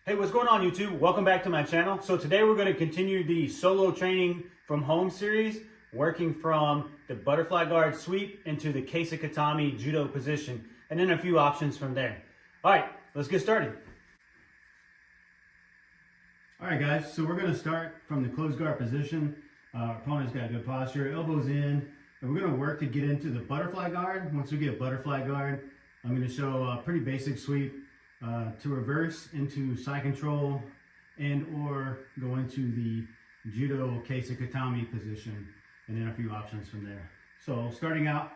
Hey, what's going on YouTube? Welcome back to my channel. So today we're going to continue the solo training from home series, working from the butterfly guard sweep into the Kesa-gatame judo position, and then a few options from there. All right, let's get started. All right guys, so we're going to start from the closed guard position. Our opponent's got good posture, elbows in, and we're going to work to get into the butterfly guard. Once we get butterfly guard, I'm going to show a pretty basic sweep to reverse into side control and or go into the judo Kesa-gatame position, and then a few options from there. So starting out,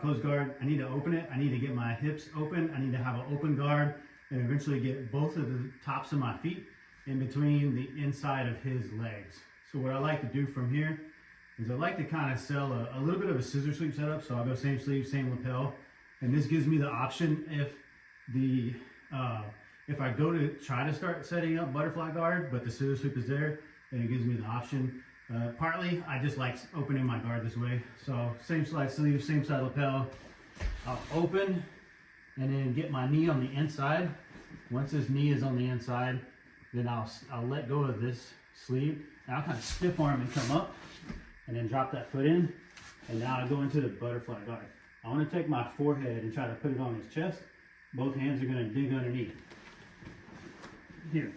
closed guard, I need to open it. I need to get my hips open. I need to have an open guard and eventually get both of the tops of my feet in between the inside of his legs. So what I like to do from here is I like to kind of sell a little bit of a scissor sweep setup. So I'll go same sleeve, same lapel. And this gives me the option if I go to try to start setting up butterfly guard, but the scissor sweep is there, then it gives me the option. Partly, I just like opening my guard this way. So same side sleeve, same side lapel. I'll open and then get my knee on the inside. Once this knee is on the inside, then I'll let go of this sleeve. And I'll kind of stiff arm and come up and then drop that foot in. And now I go into the butterfly guard. I want to take my forehead and try to put it on his chest. Both hands are going to dig underneath. Here.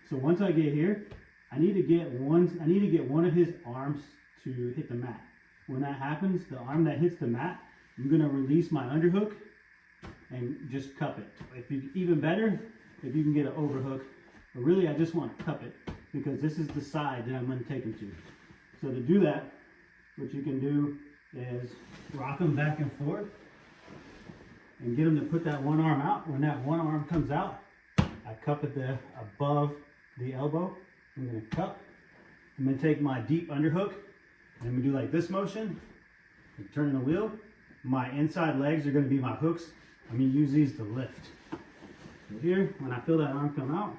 So once I get here, I need to get one of his arms to hit the mat. When that happens, the arm that hits the mat, I'm going to release my underhook and just cup it. Even better, if you can get an overhook. But really, I just want to cup it because this is the side that I'm going to take him to. So to do that, what you can do is rock him back and forth and get him to put that one arm out. When that one arm comes out, I cup it above the elbow. I'm going to cup. I'm going to take my deep underhook and I'm going to do like this motion. I'm turning the wheel. My inside legs are going to be my hooks. I'm going to use these to lift. So here, when I feel that arm come out,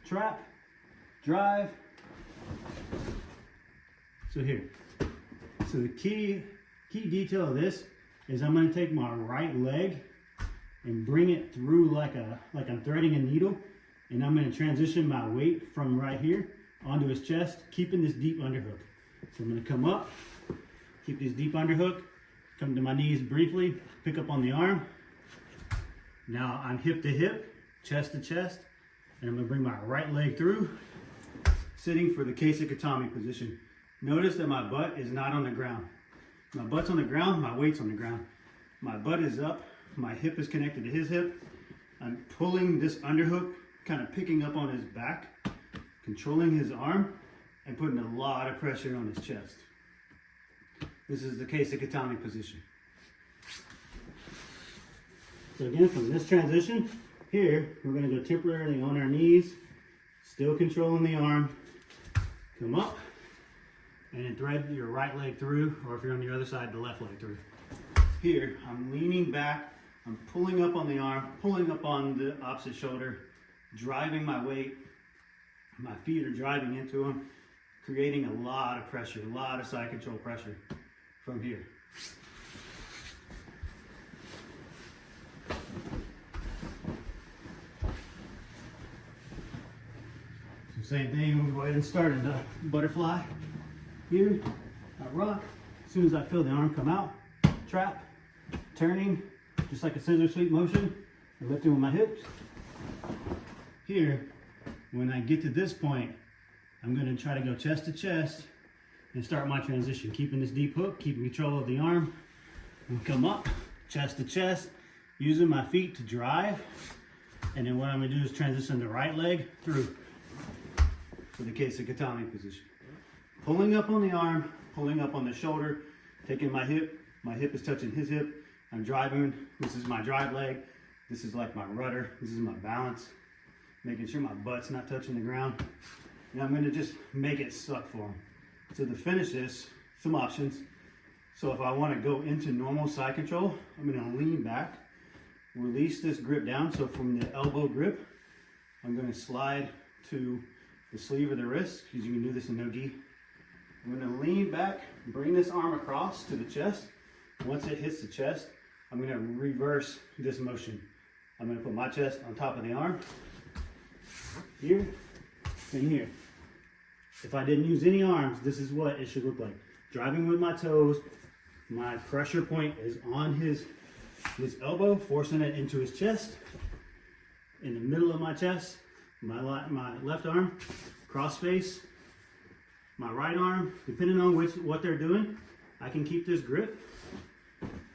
trap, drive. So here. So the key detail of this is I'm going to take my right leg and bring it through like I'm threading a needle, and I'm going to transition my weight from right here onto his chest, keeping this deep underhook. So I'm going to come up, keep this deep underhook, come to my knees briefly, pick up on the arm. Now I'm hip to hip, chest to chest, and I'm going to bring my right leg through, sitting for the Kesa-gatame position. Notice that my butt is not on the ground. My butt's on the ground, my weight's on the ground. My butt is up, my hip is connected to his hip. I'm pulling this underhook, kind of picking up on his back, controlling his arm, and putting a lot of pressure on his chest. This is the Kesa-gatame position. So again, from this transition, here, we're going to go temporarily on our knees, still controlling the arm, come up, and then thread your right leg through, or if you're on the other side, the left leg through. Here, I'm leaning back, I'm pulling up on the arm, pulling up on the opposite shoulder, driving my weight. My feet are driving into him, creating a lot of pressure, a lot of side control pressure from here. So same thing, we'll go ahead and start in the butterfly. Here, I rock. As soon as I feel the arm come out, trap, turning, just like a scissor sweep motion, and lifting with my hips. Here, when I get to this point, I'm going to try to go chest to chest and start my transition, keeping this deep hook, keeping control of the arm, and come up, chest to chest, using my feet to drive. And then what I'm going to do is transition the right leg through for the Kesa-gatame position. Pulling up on the arm, pulling up on the shoulder, taking my hip is touching his hip. I'm driving, this is my drive leg. This is like my rudder, this is my balance. Making sure my butt's not touching the ground. And I'm gonna just make it suck for him. So to finish this, some options. So if I wanna go into normal side control, I'm gonna lean back, release this grip down. So from the elbow grip, I'm gonna slide to the sleeve of the wrist, because you can do this in no gi. I'm going to lean back, bring this arm across to the chest. Once it hits the chest, I'm going to reverse this motion. I'm going to put my chest on top of the arm, here and here. If I didn't use any arms, this is what it should look like. Driving with my toes, my pressure point is on his elbow, forcing it into his chest. In the middle of my chest, my left arm, cross face, my right arm, depending on what they're doing, I can keep this grip,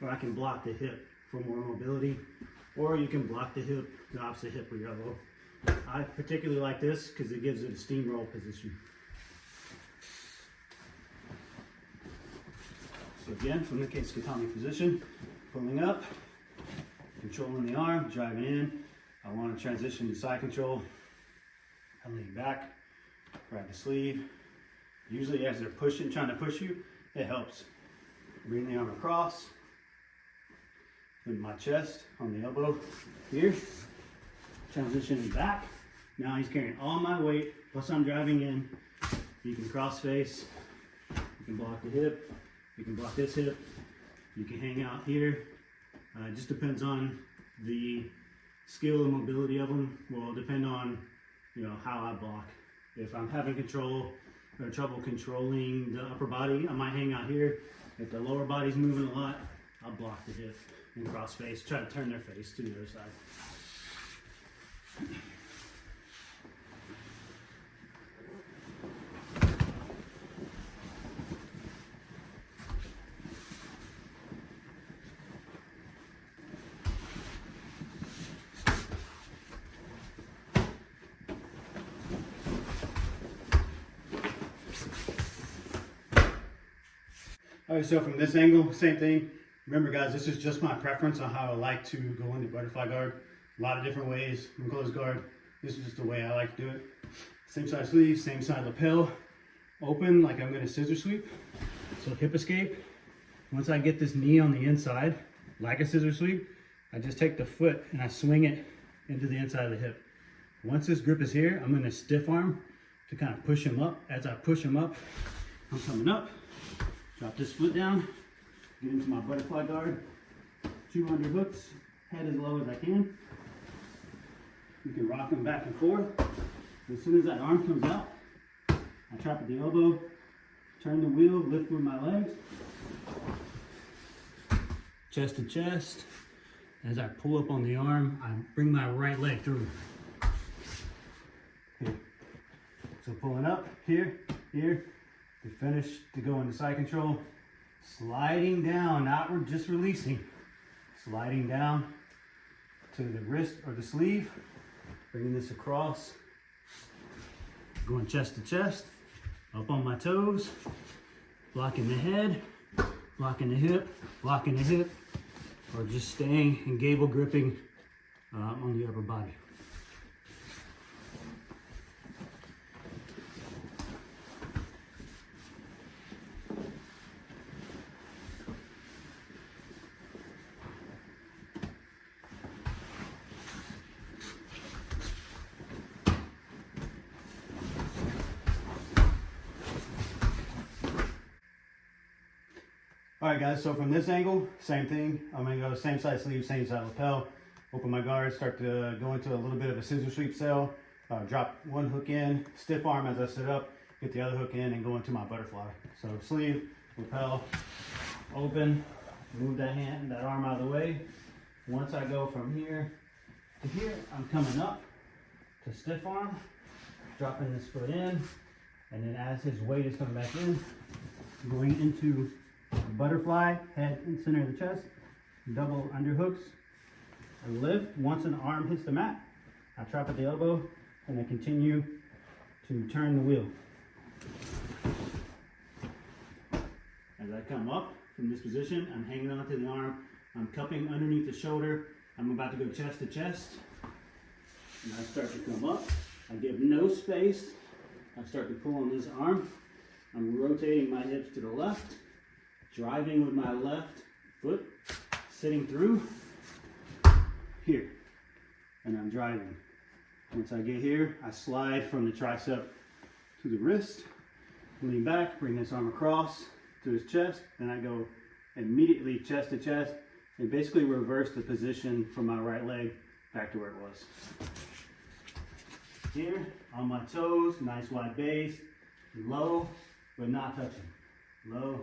or I can block the hip for more mobility, or you can block the hip, the opposite hip with your elbow. I particularly like this because it gives it a steamroll position. So again, from the Kesa-gatame position, pulling up, controlling the arm, driving in. I want to transition to side control. I lean back, grab the sleeve. Usually as they're pushing, trying to push you, it helps. Bring the arm across, with my chest on the elbow here. Transitioning back. Now he's carrying all my weight, plus I'm driving in. You can cross face, you can block the hip, you can block this hip, you can hang out here. It just depends on the skill and mobility of them. Will depend on, you know, how I block. If I'm having trouble controlling the upper body, I might hang out here. If the lower body's moving a lot, I'll block the hip and cross face. Try to turn their face to the other side. All right, so from this angle, same thing. Remember guys, this is just my preference on how I like to go into butterfly guard. A lot of different ways from closed guard. This is just the way I like to do it. Same side sleeve, same side lapel. Open like I'm gonna scissor sweep. So hip escape. Once I get this knee on the inside, like a scissor sweep, I just take the foot and I swing it into the inside of the hip. Once this grip is here, I'm gonna stiff arm to kind of push him up. As I push him up, I'm coming up. Drop this foot down, get into my butterfly guard, 2 underhooks, head as low as I can. You can rock them back and forth. As soon as that arm comes out, I trap at the elbow, turn the wheel, lift with my legs, chest to chest. As I pull up on the arm, I bring my right leg through. Here. So pulling up, here, here. To finish to go into side control, sliding down, not just releasing, sliding down to the wrist or the sleeve, bringing this across, going chest to chest, up on my toes, blocking the head, blocking the hip, or just staying and gable gripping on the upper body. All right guys, so from this angle, same thing. I'm gonna go same side sleeve, same side lapel. Open my guard, start to go into a little bit of a scissor sweep sail. Drop one hook in, stiff arm as I sit up, get the other hook in and go into my butterfly. So sleeve, lapel, open, move that arm out of the way. Once I go from here to here, I'm coming up to stiff arm, dropping this foot in, and then as his weight is coming back in, going into butterfly, head and center of the chest, double underhooks, I lift. Once an arm hits the mat, I trap at the elbow and I continue to turn the wheel. As I come up from this position, I'm hanging onto the arm, I'm cupping underneath the shoulder, I'm about to go chest to chest, and I start to come up, I give no space, I start to pull on this arm, I'm rotating my hips to the left, driving with my left foot, sitting through here, and I'm driving. Once I get here, I slide from the tricep to the wrist, lean back, bring this arm across to his chest, then I go immediately chest to chest, and basically reverse the position from my right leg back to where it was. here on my toes, nice wide base, low, but not touching. Low,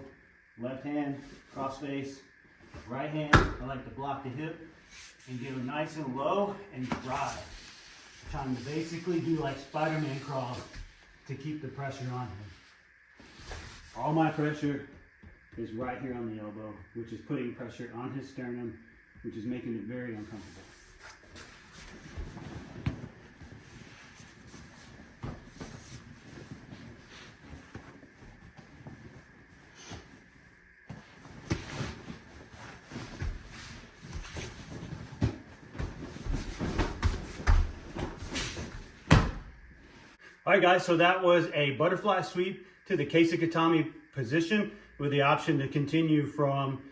left hand, cross face, right hand, I like to block the hip and get them nice and low and drive. Trying to basically do like Spider-Man crawl to keep the pressure on him. All my pressure is right here on the elbow, which is putting pressure on his sternum, which is making it very uncomfortable. All right, guys, so that was a butterfly sweep to the Kesa-gatame position with the option to continue from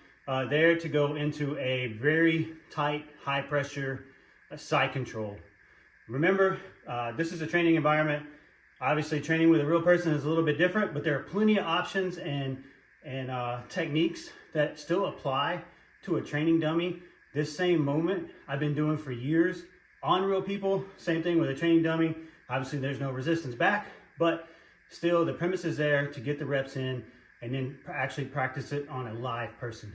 there to go into a very tight, high pressure side control. Remember, this is a training environment. Obviously, training with a real person is a little bit different, but there are plenty of options and techniques that still apply to a training dummy. This same moment I've been doing for years on real people. Same thing with a training dummy. Obviously, there's no resistance back, but still the premise is there to get the reps in and then actually practice it on a live person.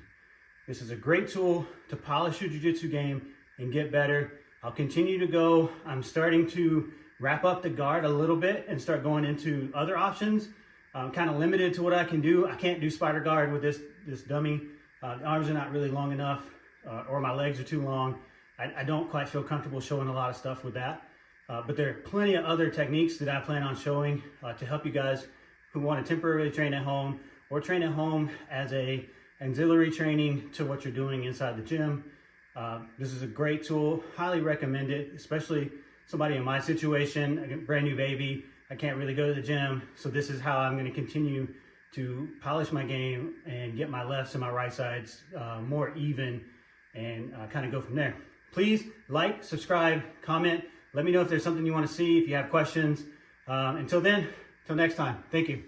This is a great tool to polish your jiu-jitsu game and get better. I'll continue to go. I'm starting to wrap up the guard a little bit and start going into other options. I'm kind of limited to what I can do. I can't do spider guard with this dummy. The arms are not really long enough or my legs are too long. I don't quite feel comfortable showing a lot of stuff with that. But there are plenty of other techniques that I plan on showing to help you guys who want to temporarily train at home or train at home as a auxiliary training to what you're doing inside the gym. This is a great tool, highly recommend it, especially somebody in my situation, a brand new baby. I can't really go to the gym, so this is how I'm going to continue to polish my game and get my lefts and my right sides more even and kind of go from there. Please like, subscribe, comment. Let me know if there's something you want to see, if you have questions. Until then, till next time, thank you.